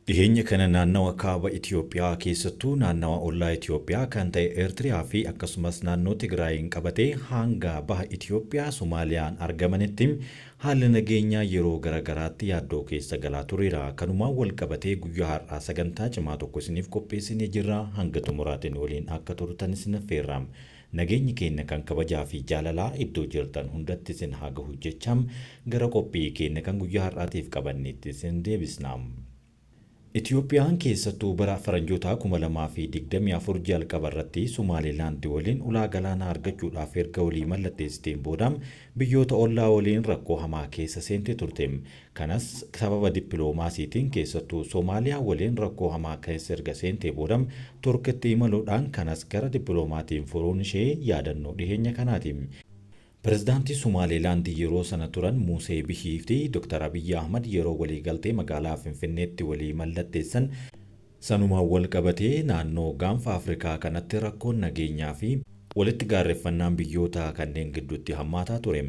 Dhiyeenya kana naannawa kaaba Itoophiyaa keessattuu naannawa ollaa Itoophiyaa kan ta'e Eertiriyaa fi akkasumas naannoo Tigraayin qabatee hanga baha Itoophiyaa Somaaliyaan argamanitti haalli nageenyaa yeroo garagaraatti yaaddoo keessa galaa tureera. Kanumaan wal qabatee guyyaa har'aa sagantaa cimaa tokko isiniif qopheessinee jirra. Hanga xumuraatiin waliin akka turtan isin affeerra. Nageenyi keenya kan kabajaa fi jaalalaa iddoo jirtan hundatti isin haa gahu jechaa gara qophii keenya kan guyyaa har'aatiif qabanneetti isin deebisna. Itoophiyaan keessattuu bara faranjoota 2024 jalqaba irratti Somaalilaand waliin ulaa galaanaa argachuudhaaf erga walii mallatteessiteen booda biyyoota ollaa waliin rakkoo hamaa keessa seente turte. Kanas sababa dippiloomaasiitiin keessattuu Somaaliyaa waliin rakkoo hamaa keessa erga seente booda Turkiitti imaluudhaan kanas gara dippiloomaatiin furuun ishee yaadannoo dhiheenya kanaati. Pireezidaantii Somaalilaand yeroo sana turan Musee Bihii fi Dr. Abiyyi Ahmad yeroo waliigaltee magaalaa Finfinneetti walii mallatteessan sanumaan wal qabatee naannoo gaanfa Afrikaa kanatti rakkoon nageenyaa fi walitti gaarreeffannaan biyyoota kanneen gidduutti hammaataa ture.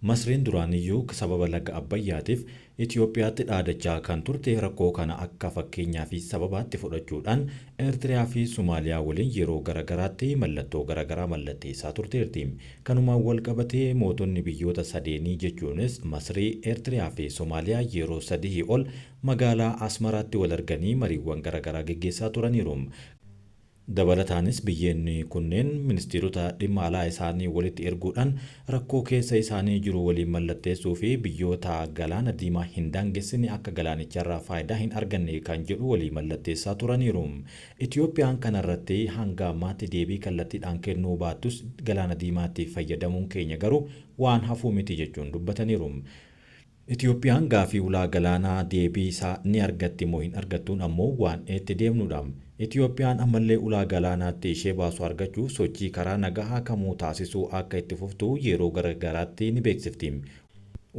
Masriin duraaniyyuu sababa laga Abbayyaatiif Itoophiyaatti dhaadachaa kan turte rakkoo kana akka fakkeenyaa fi sababaatti fudhachuudhaan Eertiriyaa fi Somaaliyaa waliin yeroo garagaraatti mallattoo garagaraa mallatteessaa turteerti. Kanumaan wal qabatee mootonni biyyoota sadeenii jechuunis Masrii, Eertiriyaa fi Somaaliyaa yeroo sadii ol magaalaa Asmaraatti wal arganii mariiwwan garagaraa gaggeessaa turaniiru. Dabalataanis biyyoonni kunneen ministeerota dhimma alaa isaanii walitti erguudhaan rakkoo keessa isaanii jiru waliin mallatteessuu fi biyyoota galaana diimaa hin daangessine akka galaanicharraa faayidaa hin arganne kan jedhu walii mallatteessaa turaniiru. Itoophiyaan kanarratti hanga ammaatti deebii kallattiidhaan kennuu baattus galaana diimaatti fayyadamuun keenya garuu waan hafuu miti jechuun dubbataniiru. Itoophiyaan gaafii ulaa galaanaa deebii isaa ni argatti moo hin argattuun ammoo waan itti deemnudha. Itoophiyaan ammallee ulaa galaanaatti ishee baasu argachuuf sochii karaa nagaa kamuu taasisuu akka itti fuftu yeroo garagaraatti ni beeksifti.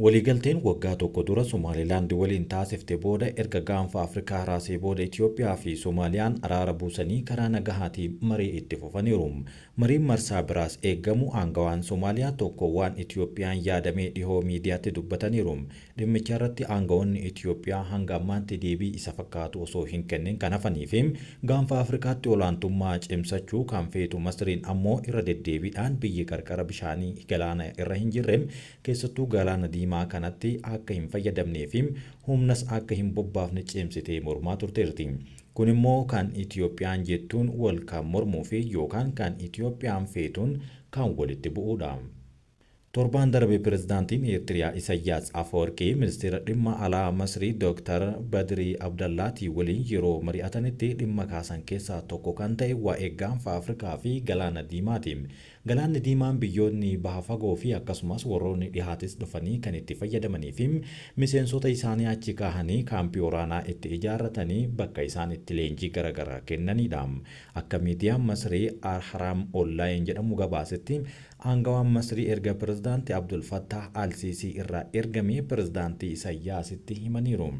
Waliigalteen waggaa tokko dura Somaalilaand waliin taasifte booda erga gaanfa Afrikaa raasee booda Itoophiyaa fi Soomaaliyaan araara buusanii karaa nagahaatiin marii itti fufaniiru. Mariin marsaa biraas eeggamu aangawaan Soomaaliyaa tokko waan Itoophiyaan yaadamee dhihoo miidiyaatti dubbataniiru. Dhimmicha irratti aangawoonni Itoophiyaa hanga ammaatti deebii isa fakkaatu osoo hin kennin kan hafanii fi gaanfa Afrikaatti olaantummaa cimsachuu kan feetu Masriin ammoo irra deddeebiidhaan biyyi qarqara bishaanii galaana irra hin jirre keessattuu galaana diimaa kanatti akka hin fayyadamnee fi humnas akka hin bobbaafne cimsitee mormaa turteerti. Kun immoo kan Itoophiyaan jettuun wal kan mormuu fi yookaan kan Itoophiyaan feetuun kan walitti bu'uudha. Torbaan darbe pireezidaantiin Eertiriyaa Isaayyaas Afwerqii ministeera dhimma alaa Masrii Dr. Badrii Abdallaatii waliin yeroo mari'atanitti dhimma kaasan keessaa tokko kan ta'e waa'ee gaanfa Afrikaa fi galaana diimaati. Galaanni diimaan biyyoonni baha fagoo fi akkasumas warroonni dhihaatis dhufanii kan itti fayyadamanii fi miseensota isaanii achi kaahanii kaampii waraanaa itti ijaarratanii bakka isaan itti leenjii garagaraa kennanidha. Akka miidiyaan Masrii Al-Haram Online jedhamu gabaasetti aangawaan Masrii erga pireezidaantii Abdul Fattah Al-Sisii irraa ergamee pireezidaantii Isaayyaasitti himaniiru.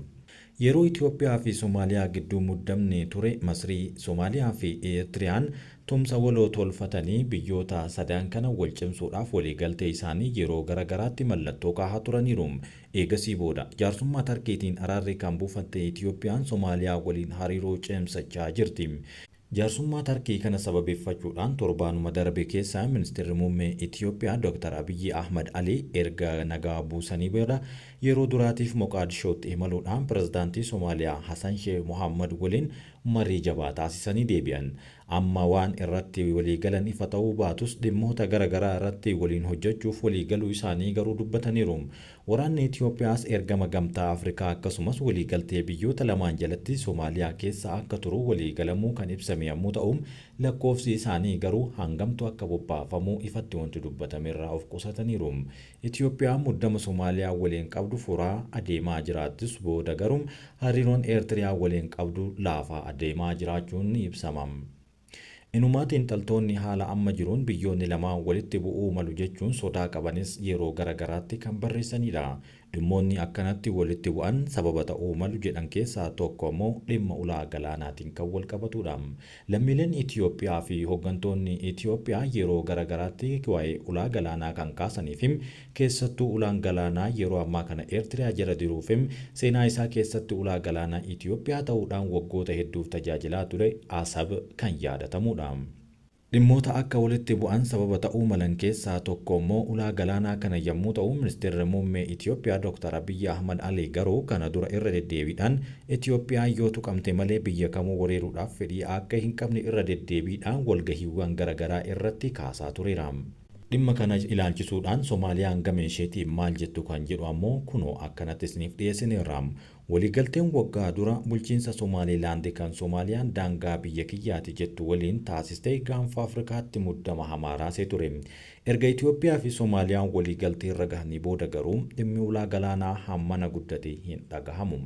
Yeroo Itoophiyaa fi Somaaliyaa gidduu muddamni ture Masrii, Somaaliyaa fi Eertiriyaan tumsa waloo tolfatanii biyyoota sadan kana wal cimsuudhaaf waliigaltee isaanii yeroo garagaraatti mallattoo kaahaa turaniiru. Eegasii booda jaarsummaa Tarkiitiin araarri kan buufatte Itoophiyaan Somaaliyaa waliin hariiroo cimsachaa jirti. Jaarsummaa Tarkii kana sababeeffachuudhaan torbaanuma darbe keessa ministeerri muummee Itoophiyaa Dr. Abiyyi Ahmad Ali erga nagaa buusanii booda yeroo duraatiif Moqaadishootti imaluudhaan pireezidaantii Soomaaliyaa Hassan Sheikh Mohammad waliin marii jabaa taasisanii deebi'an. Amma waan irratti waliigalan ifa ta'uu baatus dhimmoota garagaraa irratti waliin hojjechuuf waliigaluu isaanii garuu dubbataniiru. Waraanni Itoophiyaas ergama gamtaa Afrikaa akkasumas waliigaltee biyyoota lamaan jalatti Soomaaliyaa keessa akka turu waliigalamuu kan ibsame yommuu ta'u, lakkoofsi isaanii garuu hangamtu akka bobbaafamu ifatti wanti dubbatame irraa of qusataniiru. Itoophiyaan muddama Soomaaliyaa waliin qabdu furaa adeemaa jiraattis booda garuu hariiroon Eertiriyaa waliin qabdu laafaa adeemaa jiraachuun ni ibsama. Inumaatiin xiinxaltoonni haala amma jiruun biyyoonni lamaan walitti bu'uu malu jechuun sodaa qabanis yeroo garagaraatti kan barreessanidha. Dhimmoonni akkanatti walitti bu'an sababa ta'uu malu jedhan keessaa tokko immoo dhimma ulaa galaanaatiin kan wal qabatudha. Lammiileen Itoophiyaa fi hooggantoonni Itoophiyaa yeroo garaagaraatti waa'ee ulaa galaanaa kan kaasanii fi keessattuu ulaan galaanaa yeroo ammaa kana Eertiriyaa jala jiruu fi seenaa isaa keessatti ulaa galaanaa Itoophiyaa ta'uudhaan waggoota hedduuf tajaajilaa ture Asab kan yaadatamudha. Dhimmoota akka walitti bu'an sababa ta'uu malan keessaa tokko immoo ulaa galaanaa kana yommuu ta'u, ministeerri muummee Itoophiyaa Dr. Abiyyi Ahmad Ali garuu kana dura irra deddeebiidhaan Itoophiyaa yoo tuqamte malee biyya kamuu weeraruudhaaf fedhii akka hin qabne irra deddeebiidhaan walgahiiwwan garaagaraa irratti kaasaa tureera. Dhimma kana ilaalchisuudhaan Soomaaliyaan gama isheetiin maal jettu kan jedhu ammoo kunoo akkanatti isiniif dhiyeessineerra. Waliigalteen waggaa dura bulchiinsa Somaalilaand kan Soomaaliyaan daangaa biyya kiyyaati jettu waliin taasistee gaanfa Afrikaatti muddama hamaa raasee ture. Erga Itoophiyaa fi Soomaaliyaan waliigaltee irra gahanii booda garuu dhimmi ulaa galaanaa hammana guddate hin dhagahamu.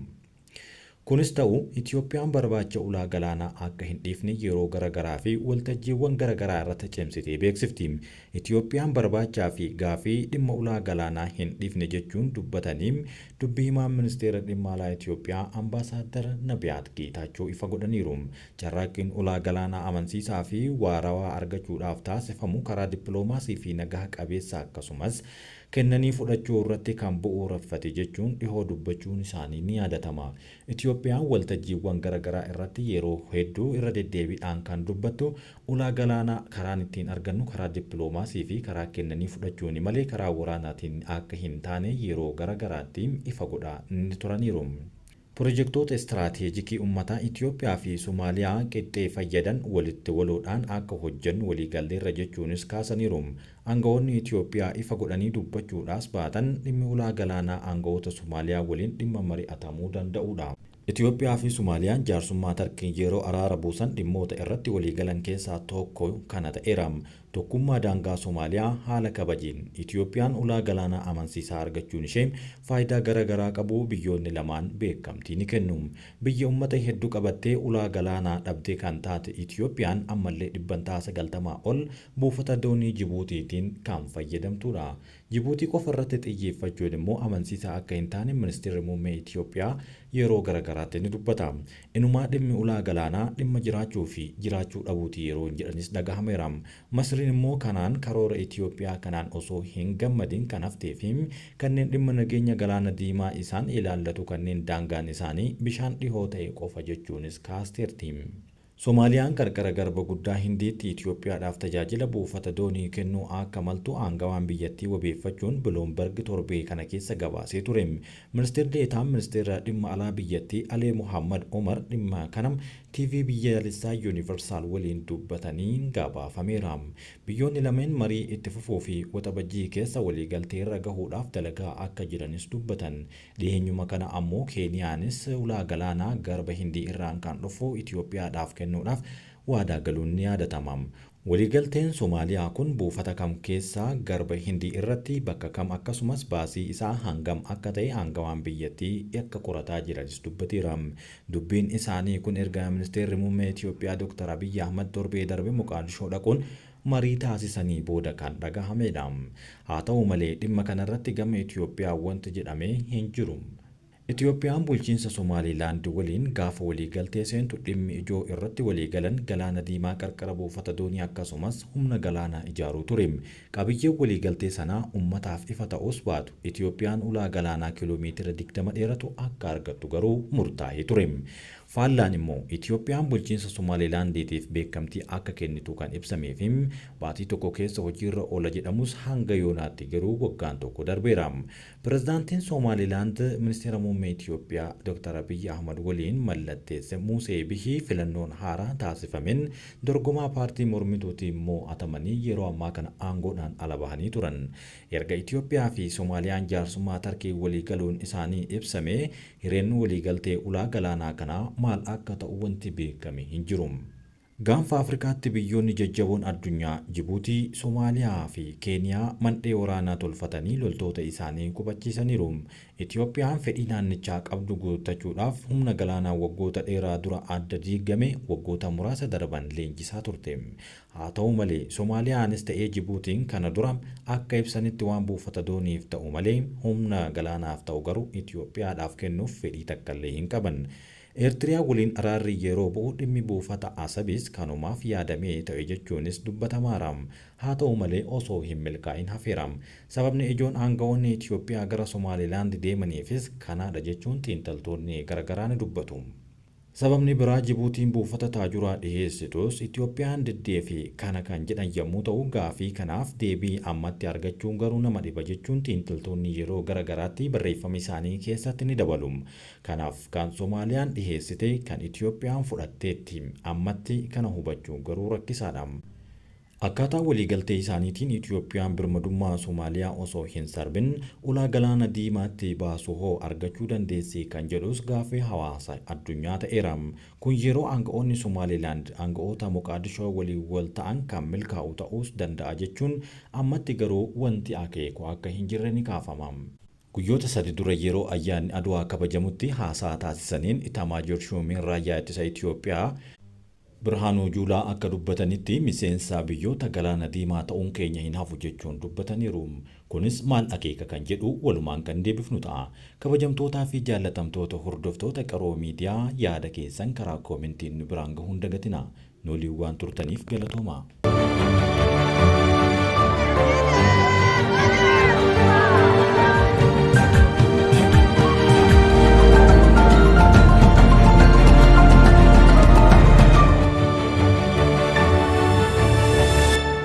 Kunis ta'u Itoophiyaan barbaacha ulaa galaanaa akka hin dhiifne yeroo garaagaraa fi waltajjiiwwan garaagaraa irratti cimsitee beeksifti. Itoophiyaan barbaachaa fi gaafii dhimma ulaa galaanaa hin dhiifne jechuun dubbatanii dubbii himaan ministeera dhimma alaa Itoophiyaa Ambaasaadar Nabiyaat Geetaachoo ifa godhaniiru. Carraaqqiin ulaa galaanaa amansiisaa fi waarawaa argachuudhaaf taasifamu karaa dippiloomaasii fi nagaa qabeessa akkasumas kennanii fudhachuu irratti kan bu'uureffate jechuun dhihoo dubbachuun isaanii ni yaadatama. Itoophiyaan waltajjiiwwan garaagaraa irratti yeroo hedduu irra deddeebiidhaan kan dubbattu ulaa galaanaa karaan ittiin argannu karaa dippiloomaasii fi karaa kennanii fudhachuun malee karaa waraanaatiin akka hin taane yeroo garaagaraatti ifa godhaa ni turaniiru. Pirojektoota istiraatiijikii uummataa Itoophiyaa fi Somaaliyaa qixxee fayyadan walitti waluudhaan akka hojjennu waliigalleerra jechuunis kaasaniiru. Aangawoonni Itoophiyaa ifa godhanii dubbachuudhaas baatan dhimmi ulaa galaanaa aangawoota Somaaliyaa waliin dhimma mari'atamuu danda'udha. Itoophiyaa fi Somaaliyaan jaarsummaa tarkiin yeroo araara buusan dhimmoota irratti waliigalan keessaa tokko kana ta'eera. Tokkummaa daangaa Somaaliyaa haala kabajiin Itoophiyaan ulaa galaanaa amansiisaa argachuun ishee faayidaa garaagaraa qabu biyyoonni lamaan beekamtii ni kennu. Biyya uummata hedduu qabattee ulaa galaanaa dhabdee kan taate Itoophiyaan ammallee 90% ol buufata doonii Jibuutiitiin kan fayyadamtudha. Jibuutii qofa irratti xiyyeeffachuun immoo amansiisaa akka hin taane ministeerri muummee Itoophiyaa yeroo garaagaraatti ni dubbata. Inumaa dhimmi ulaa galaanaa dhimma jiraachuu fi jiraachuu dhabuuti yeroo jedhanis dhagahameera. Masriin immoo kanaan karoora Itoophiyaa kanaan osoo hin gammadin kan haftee fi kanneen dhimma nageenya galaana diimaa isaan ilaallatu kanneen daangaan isaanii bishaan dhihoo ta'e qofa jechuunis kaasteerti. Soomaaliyaan qarqara garba guddaa Hindiitti Itoophiyaadhaaf tajaajila buufata doonii kennuu akka maltu aangawaan biyyattii wabeeffachuun Biloomberg torbee kana keessa gabaasee ture. Ministeerri Deetaan ministeera dhimma alaa biyyattii Alee Muhammad Omar dhimma kana TV biyyaalessaa Yuunivarsaal waliin dubbatanii gabaafameera. Biyyoonni lameen marii itti fufuu fi waxabajjii keessa waliigaltee irra gahuudhaaf dalagaa akka jiranis dubbatan. Dhiheenyuma kana ammoo Keeniyaanis ulaa galaanaa garba Hindii irraan kan dhufu Itoophiyaadhaaf kennuudhaaf waadaa galuun ni yaadatama. Waliigalteen Soomaaliyaa kun buufata kam keessaa garba Hindii irratti bakka kam akkasumas baasii isaa hangam akka ta'e aangawaan biyyattii akka qorataa jiranis dubbateera. Dubbiin isaanii kun erga ministeerri muummee Itoophiyaa Dr. Abiyyi Ahmad torbee darbe Moqaadishoo dhaquun marii taasisanii booda kan dhagahamedha. Haa ta'u malee dhimma kanarratti gama Itoophiyaa wanti jedhamee hin jiru. Itoophiyaan bulchiinsa Somaalilaand waliin gaafa waliigaltee seentu dhimmi ijoo irratti waliigalan galaana diimaa qarqara buufata doonii akkasumas humna galaanaa ijaaruu ture. Qabiyyeen waliigaltee sanaa uummataaf ifa ta'us baatu Itoophiyaan ulaa galaanaa kiiloomeetira 20 dheeratu akka argattu garuu murtaa'ee ture. Faallaan immoo Itoophiyaan bulchiinsa Somaalilaandiitiif beekamtii akka kennitu kan ibsamee fi baatii tokko keessa hojiirra oola jedhamus hanga yoonaatti garuu waggaan tokko darbeera. Pirezidaantiin Somaalilaand ministeera muummee Itoophiyaa Dr. Abiyyi Ahmad waliin mallatteesse Musee Bihii filannoon haaraa taasifameen dorgomaa paartii mormituutiin mo'atamanii yeroo ammaa kana aangoodhaan ala bahanii turan. Erga Itoophiyaa fi Soomaaliyaan jaarsummaa tarkii waliigaluun isaanii ibsame hireen waliigaltee ulaa galaanaa kanaa maal akka ta'u wanti beekame hin jiru. Gaanfa Afrikaatti biyyoonni jajjaboon addunyaa Jibuutii, Somaaliyaa fi Keeniyaa mandhee waraanaa tolfatanii loltoota isaanii qubachiisaniiru. Itoophiyaan fedhii naannichaa qabdu guuttachuudhaaf humna galaanaa waggoota dheeraa dura adda diigame waggoota muraasa darban leenjisaa turte. Haa ta'u malee Soomaaliyaanis ta'ee Jibuutiin kana dura akka ibsanitti waan buufata dooniif ta'u malee humna galaanaaf ta'u garuu Itoophiyaadhaaf kennuuf fedhii takkaallee hin qaban. Eertiriyaa waliin araarri yeroo bu'u dhimmi buufata Asabis kanumaaf yaadamee ta'e jechuunis dubbatamaara. Haa ta'u malee osoo hin milkaa'in hafeera. Sababni ijoon aangawoonni Itoophiyaa gara Somaalilaand deemaniifis kanaadha jechuun xiinxaltoonni garagaraa ni dubbatu. Sababni biraa Jibuutiin buufata taajuraa dhiyeessitus Itoophiyaan diddee fi kana kan jedhan yommuu ta'u gaafii kanaaf deebii ammatti argachuun garuu nama dhiba jechuun xiinxaltoonni yeroo garagaraatti barreeffama isaanii keessatti ni dabalu. Kanaaf kan Soomaaliyaan dhiyeessite kan Itoophiyaan fudhatteetti ammatti kana hubachuun garuu rakkisaadha. Akkaataa waliigaltee isaaniitiin Itoophiyaan birmadummaa Soomaaliyaa osoo hin sarbin ulaa galaana diimaatti baasu hoo argachuu dandeessi kan jedhus gaafii hawaasa addunyaa ta'eera. Kun yeroo aangawoonni Somaalilaand aangawoota Moqaadishoo waliin wal ta'an kan milkaa'u ta'uus danda'a jechuun ammatti garuu wanti akeeku akka hin jirre ni kaafama. Guyyoota 3 dura yeroo ayyaanni Adwaa kabajamutti haasaa taasisaniin Itamaajoor Shumeen raayyaa ittisa Itoophiyaa Birhaanuu Juulaa akka dubbatanitti miseensa biyyoota galaana diimaa ta'uun keenya hin hafu jechuun dubbataniiru. Kunis maal akeeka kan jedhu walumaan kan deebifnu ta'a. Kabajamtootaa fi jaallatamtoota hordoftoota qaroo miidiyaa yaada keessan karaa koomentiin nu biraan gahuun dagatina. Nuuliin waan turtaniif galatoomaa.